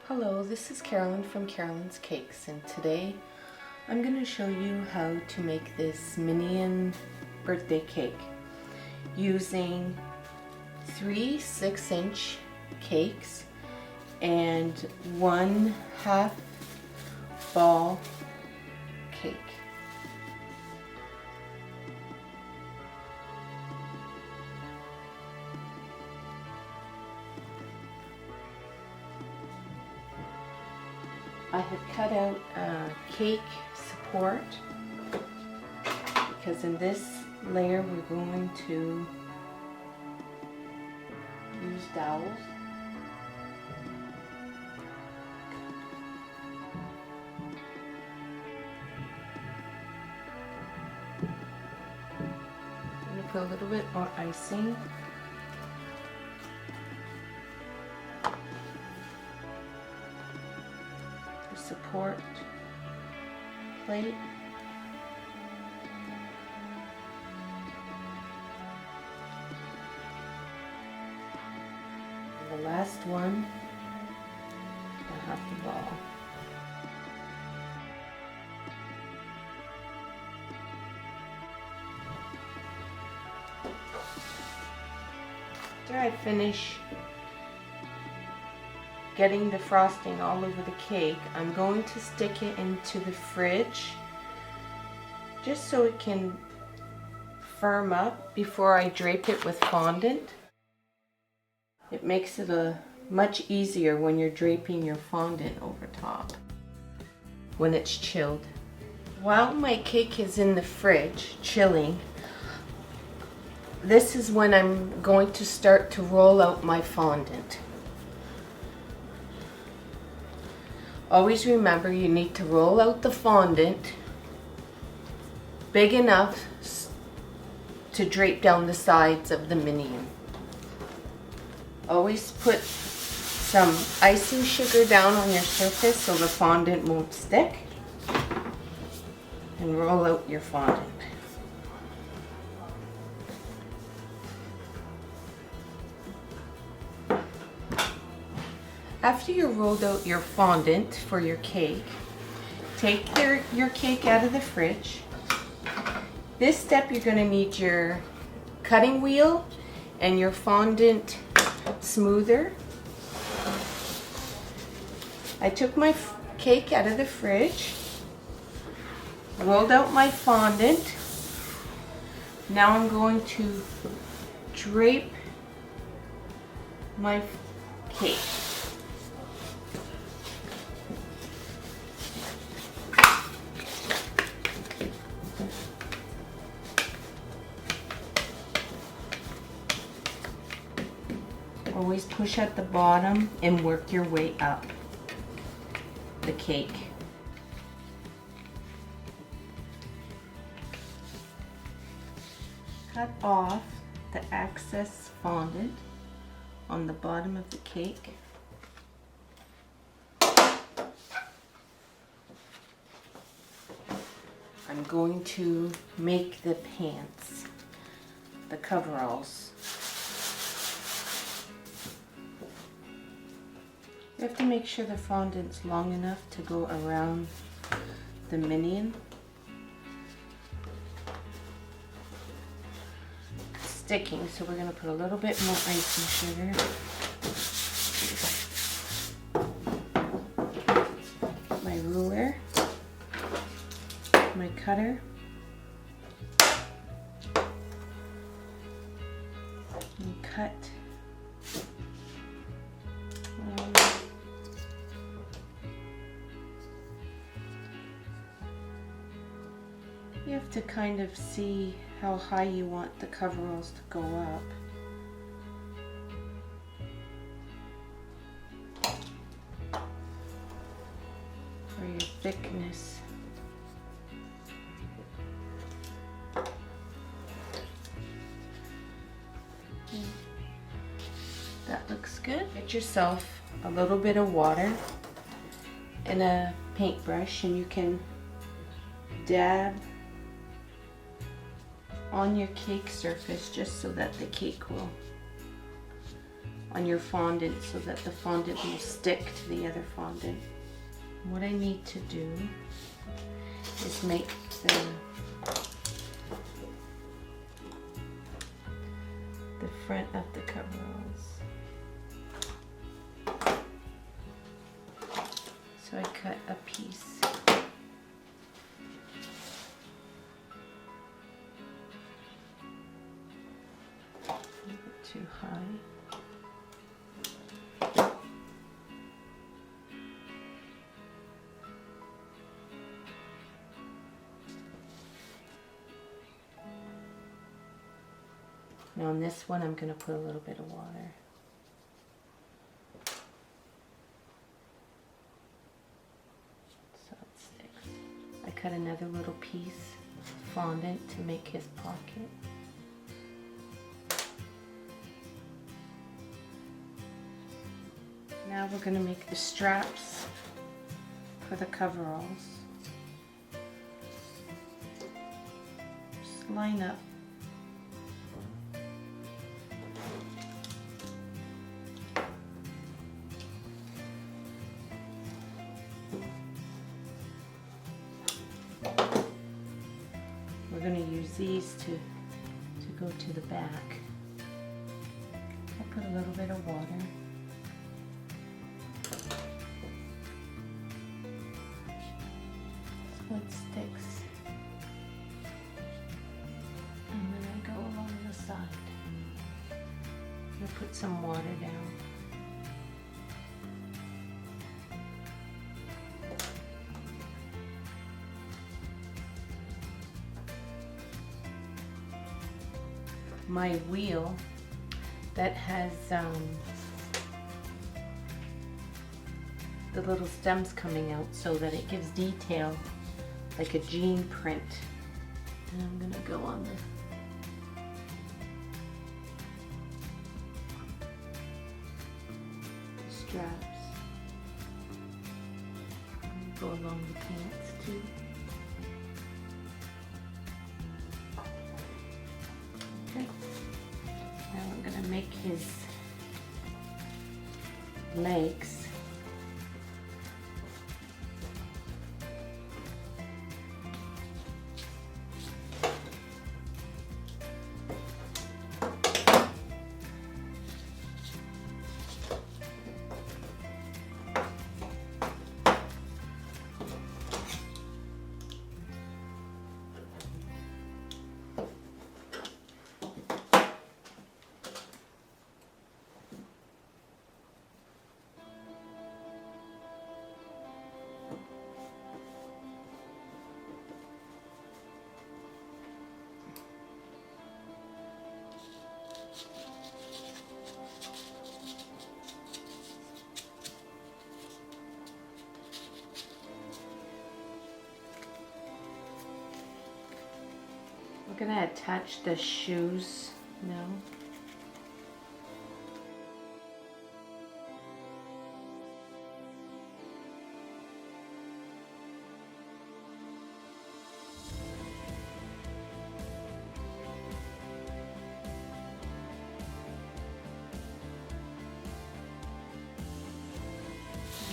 Hello, this is Carolyn from Carolyn's Cakes, and today I'm going to show you how to make this Minion birthday cake using 3 6-inch cakes and 1/2 ball cake. I have cut out cake support because in this layer we're going to use dowels. I'm going to put a little bit more icing. Support plate. And the last one, 1/2 ball. After I finish getting the frosting all over the cake, I'm going to stick it into the fridge just so it can firm up before I drape it with fondant. It makes it much easier when you're draping your fondant over top when it's chilled. While my cake is in the fridge chilling, this is when I'm going to start to roll out my fondant. Always remember, you need to roll out the fondant big enough to drape down the sides of the Minion. Always put some icing sugar down on your surface so the fondant won't stick, and roll out your fondant. After you rolled out your fondant for your cake, take your cake out of the fridge. This step you're going to need your cutting wheel and your fondant smoother. I took my cake out of the fridge, rolled out my fondant. Now I'm going to drape my cake. Always push at the bottom and work your way up the cake. Cut off the excess fondant on the bottom of the cake. I'm going to make the pants, the coveralls. You have to make sure the fondant's long enough to go around the Minion. It's sticking, so we're going to put a little bit more icing sugar. My ruler, my cutter, and cut. You have to kind of see how high you want the coveralls to go up. For your thickness. That looks good. Get yourself a little bit of water and a paintbrush, and you can dab on your cake surface just so that the cake will on your fondant so that the fondant will stick to the other fondant. What I need to do is make the front of the coveralls. So I cut a piece. A bit too high. Now on this one, I'm going to put a little bit of water. So it sticks. I cut another little piece of fondant to make his pocket. Now we're going to make the straps for the coveralls. Just line up. We're going to use these to go to the back. I'll put a little bit of water. So it sticks. And then I go along the side. I'll put some water down. My wheel that has the little stems coming out so that it gives detail like a jean print. And I'm gonna go on the straps. And go along the pants too. Okay. Now I'm going to make his legs. We're going to attach the shoes now.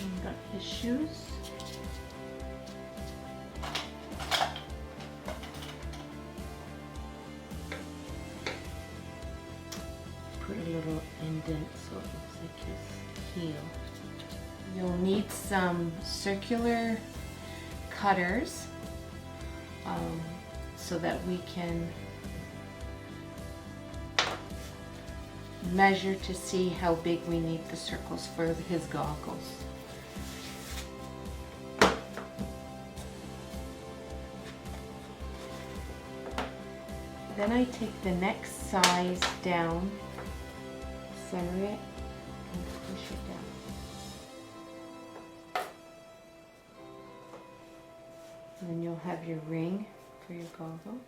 And got his shoes. Put a little indent so it looks like his heel. You'll need some circular cutters so that we can measure to see how big we need the circles for his goggles. Then I take the next size down, center it, and push it down. And then you'll have your ring for your goggle.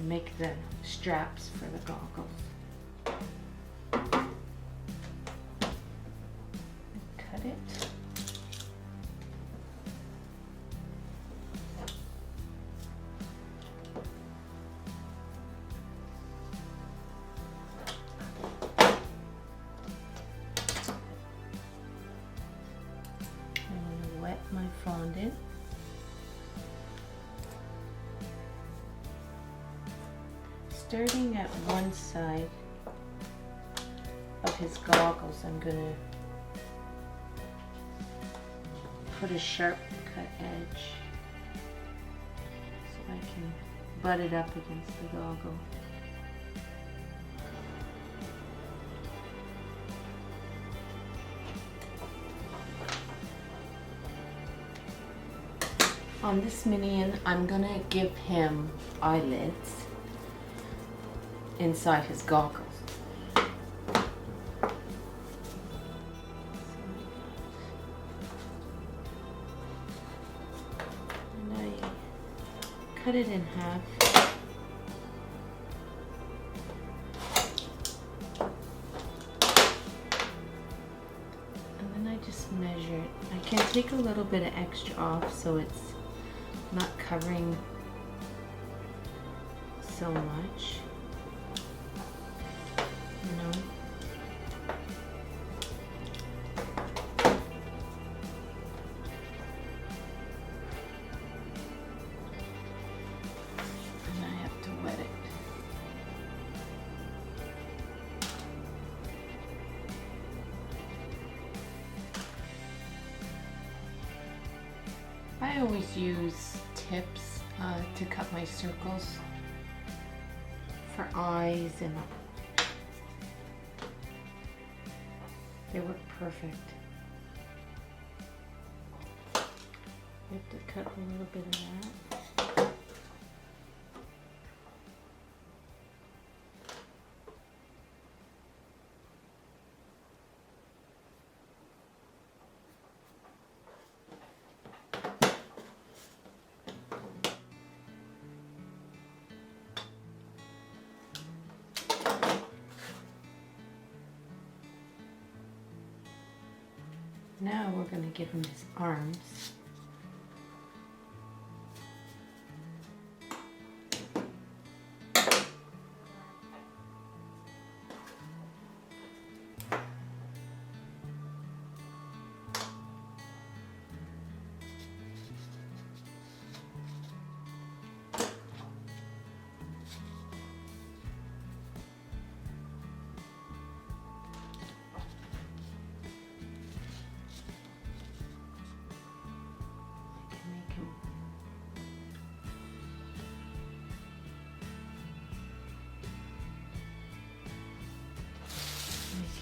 make the straps for the goggles. Cut it. I'm going to wet my fondant. Starting at one side of his goggles, I'm going to put a sharp cut edge so I can butt it up against the goggle. On this minion, I'm going to give him eyelids inside his goggles. And I cut it in half. And then I just measure it. I can take a little bit of extra off so it's not covering so much. You know. And I have to wet it. I always use tips to cut my circles for eyes, and they work perfect. You have to cut a little bit of that. Now we're going to give him his arms.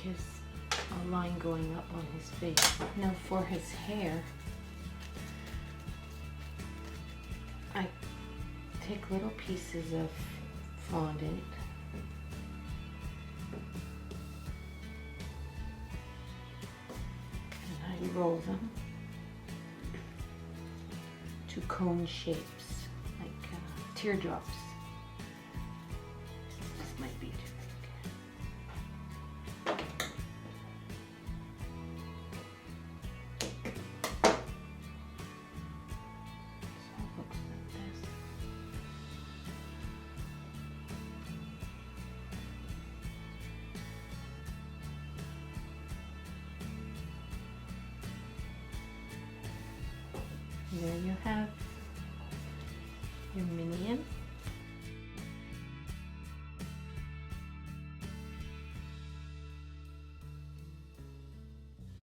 His a line going up on his face. Now for his hair, I take little pieces of fondant and I roll them to cone shapes, like teardrops. This might be too thick. There you have your minion.